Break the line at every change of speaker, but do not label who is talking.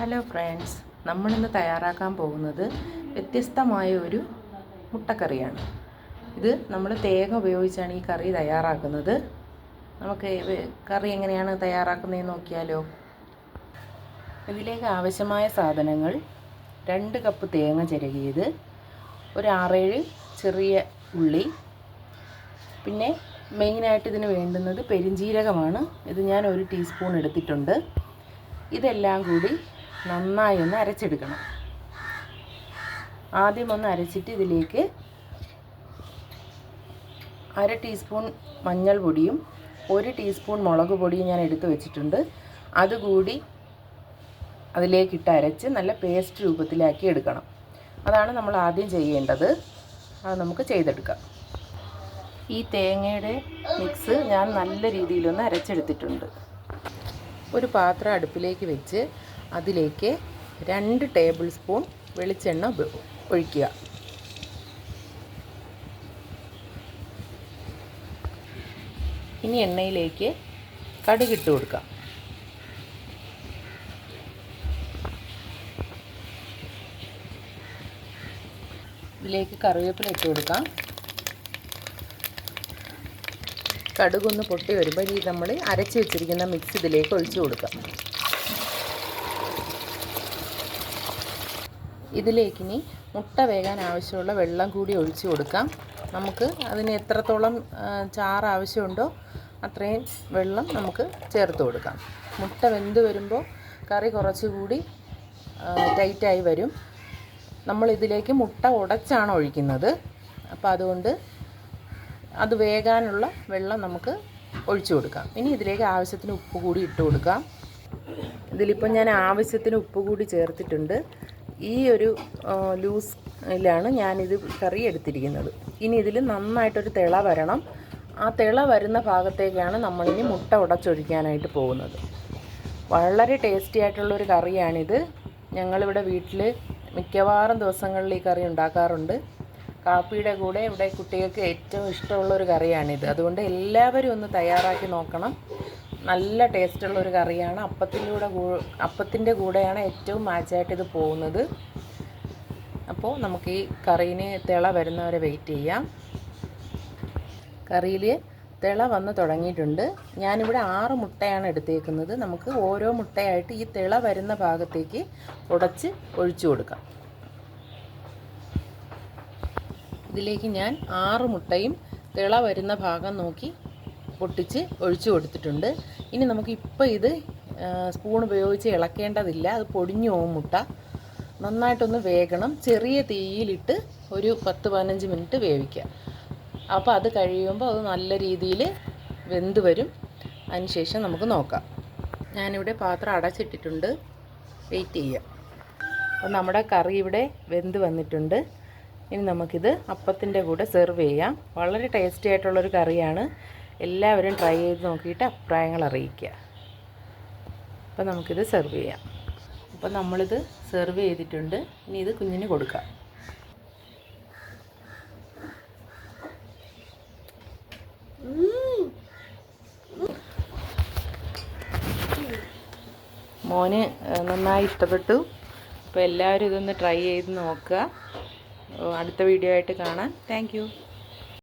Hello friends, നമ്മളിന്ന് തയ്യാറാക്കാൻ പോകുന്നത് വ്യത്യസ്തമായ ഒരു മുട്ടക്കറിയാണ്. ഇത് നമ്മൾ തേങ്ങ ഉപയോഗിച്ചാണ് ഈ കറി തയ്യാറാക്കുന്നത്. നമുക്ക് കറി എങ്ങനെയാണ് തയ്യാറാക്കുന്നതെന്ന് നോക്കിയാലോ. ഇതിലേക്ക് ആവശ്യമായ സാധനങ്ങൾ: 2 കപ്പ് തേങ്ങ ചിരകിയത്, ഒരു 6-7 ചെറിയ ഉള്ളി, പിന്നെ മെയിനായിട്ട് ഇതിന് വേണ്ടുന്നത് പെരിഞ്ജീരകമാണ്. ഇത് ഞാൻ 1 ടീസ്പൂൺ എടുത്തിട്ടുണ്ട്. ഇതെല്ലാം കൂടി നന്നായി ഒന്ന് അരച്ചെടുക്കണം. ആദ്യം ഒന്ന് അരച്ചിട്ട് ഇതിലേക്ക് 1/2 ടീസ്പൂൺ മഞ്ഞൾപ്പൊടിയും 1 ടീസ്പൂൺ മുളക് പൊടിയും ഞാൻ എടുത്തു വെച്ചിട്ടുണ്ട്. അതുകൂടി അതിലേക്കിട്ട് അരച്ച് നല്ല പേസ്റ്റ് രൂപത്തിലാക്കി എടുക്കണം. അതാണ് നമ്മൾ ആദ്യം ചെയ്യേണ്ടത്. അത് നമുക്ക് ചെയ്തെടുക്കാം. ഈ തേങ്ങയുടെ മിക്സ് ഞാൻ നല്ല രീതിയിലൊന്ന് അരച്ചെടുത്തിട്ടുണ്ട്. ഒരു പാത്രം അടുപ്പിലേക്ക് വെച്ച് അതിലേക്ക് 2 ടേബിൾ സ്പൂൺ വെളിച്ചെണ്ണ ഒഴിക്കുക. ഇനി എണ്ണയിലേക്ക് കടുകിട്ട് കൊടുക്കാം. ഇതിലേക്ക് കറിവേപ്പില ഇട്ട് കൊടുക്കാം. കടുകൊന്ന് പൊട്ടി വരുമ്പോൾ ഈ നമ്മൾ അരച്ച് വെച്ചിരിക്കുന്ന മിക്സ് ഇതിലേക്ക് ഒഴിച്ചു കൊടുക്കാം. ഇതിലേക്കിനി മുട്ട വേകാൻ ആവശ്യമുള്ള വെള്ളം കൂടി ഒഴിച്ചു കൊടുക്കാം. നമുക്ക് അതിന് എത്രത്തോളം ചാറ് ആവശ്യമുണ്ടോ അത്രയും വെള്ളം നമുക്ക് ചേർത്ത് കൊടുക്കാം. മുട്ട വെന്ത് വരുമ്പോൾ കറി കുറച്ചുകൂടി ടൈറ്റായി വരും. നമ്മളിതിലേക്ക് മുട്ട ഉടച്ചാണ് ഒഴിക്കുന്നത്. അപ്പോൾ അതുകൊണ്ട് അത് വേകാനുള്ള വെള്ളം നമുക്ക് ഒഴിച്ചു കൊടുക്കാം. ഇനി ഇതിലേക്ക് ആവശ്യത്തിന് ഉപ്പ് കൂടി ഇട്ട് കൊടുക്കാം. ഇതിലിപ്പോൾ ഞാൻ ആവശ്യത്തിന് ഉപ്പ് കൂടി ചേർത്തിട്ടുണ്ട്. ഈ ഒരു ലൂസിലാണ് ഞാനിത് കറി എടുത്തിരിക്കുന്നത്. ഇനി ഇതിൽ നന്നായിട്ടൊരു തിള വരണം. ആ തിള വരുന്ന ഭാഗത്തേക്കാണ് നമ്മളിനി മുട്ട ഉടച്ചൊഴിക്കാനായിട്ട് പോകുന്നത്. വളരെ ടേസ്റ്റി ആയിട്ടുള്ളൊരു കറിയാണിത്. ഞങ്ങളിവിടെ വീട്ടിൽ മിക്കവാറും ദിവസങ്ങളിൽ ഈ കറി ഉണ്ടാക്കാറുണ്ട്. കാപ്പിയുടെ കൂടെ ഇവിടെ കുട്ടികൾക്ക് ഏറ്റവും ഇഷ്ടമുള്ളൊരു കറിയാണിത്. അതുകൊണ്ട് എല്ലാവരും ഒന്ന് തയ്യാറാക്കി നോക്കണം. നല്ല ടേസ്റ്റുള്ളൊരു കറിയാണ്. അപ്പത്തിൻ്റെ കൂടെയാണ് ഏറ്റവും മാച്ചായിട്ട് ഇത് പോകുന്നത്. അപ്പോൾ നമുക്ക് ഈ കറീന് തിള വരുന്നവരെ വെയിറ്റ് ചെയ്യാം. കറിയിൽ തിള വന്ന് തുടങ്ങിയിട്ടുണ്ട്. ഞാനിവിടെ 6 മുട്ടയാണ് എടുത്തേക്കുന്നത്. നമുക്ക് ഓരോ മുട്ടയായിട്ട് ഈ തിള വരുന്ന ഭാഗത്തേക്ക് ഉടച്ച് ഒഴിച്ചു കൊടുക്കാം. ഇതിലേക്ക് ഞാൻ 6 മുട്ടയും തിള വരുന്ന ഭാഗം നോക്കി പൊട്ടിച്ച് ഒഴിച്ചു കൊടുത്തിട്ടുണ്ട്. ഇനി നമുക്ക് ഇത് സ്പൂൺ ഉപയോഗിച്ച് ഇളക്കേണ്ടതില്ല. അത് പൊടിഞ്ഞു പോകും മുട്ട. നന്നായിട്ടൊന്ന് വേകണം. ചെറിയ തീയിലിട്ട് ഒരു 10-15 മിനിറ്റ് വേവിക്കുക. അപ്പോൾ അത് കഴിയുമ്പോൾ അത് നല്ല രീതിയിൽ വെന്ത് വരും. അതിനുശേഷം നമുക്ക് നോക്കാം. ഞാനിവിടെ പാത്രം അടച്ചിട്ടിട്ടുണ്ട്. വെയിറ്റ് ചെയ്യുക. അപ്പോൾ നമ്മുടെ കറി ഇവിടെ വെന്ത് വന്നിട്ടുണ്ട്. ഇനി നമുക്കിത് അപ്പത്തിൻ്റെ കൂടെ സെർവ് ചെയ്യാം. വളരെ ടേസ്റ്റി ആയിട്ടുള്ളൊരു കറിയാണ്. എല്ലാവരും ട്രൈ ചെയ്ത് നോക്കിയിട്ട് അഭിപ്രായങ്ങൾ അറിയിക്കുക. അപ്പോൾ നമുക്കിത് സെർവ് ചെയ്യാം. അപ്പോൾ നമ്മളിത് സെർവ് ചെയ്തിട്ടുണ്ട്. ഇനി ഇത് കുഞ്ഞിന് കൊടുക്കാം. മോന് നന്നായി ഇഷ്ടപ്പെട്ടു. അപ്പോൾ എല്ലാവരും ഇതൊന്ന് ട്രൈ ചെയ്ത് നോക്കുക. അടുത്ത വീഡിയോ ആയിട്ട് കാണാം. Thank you.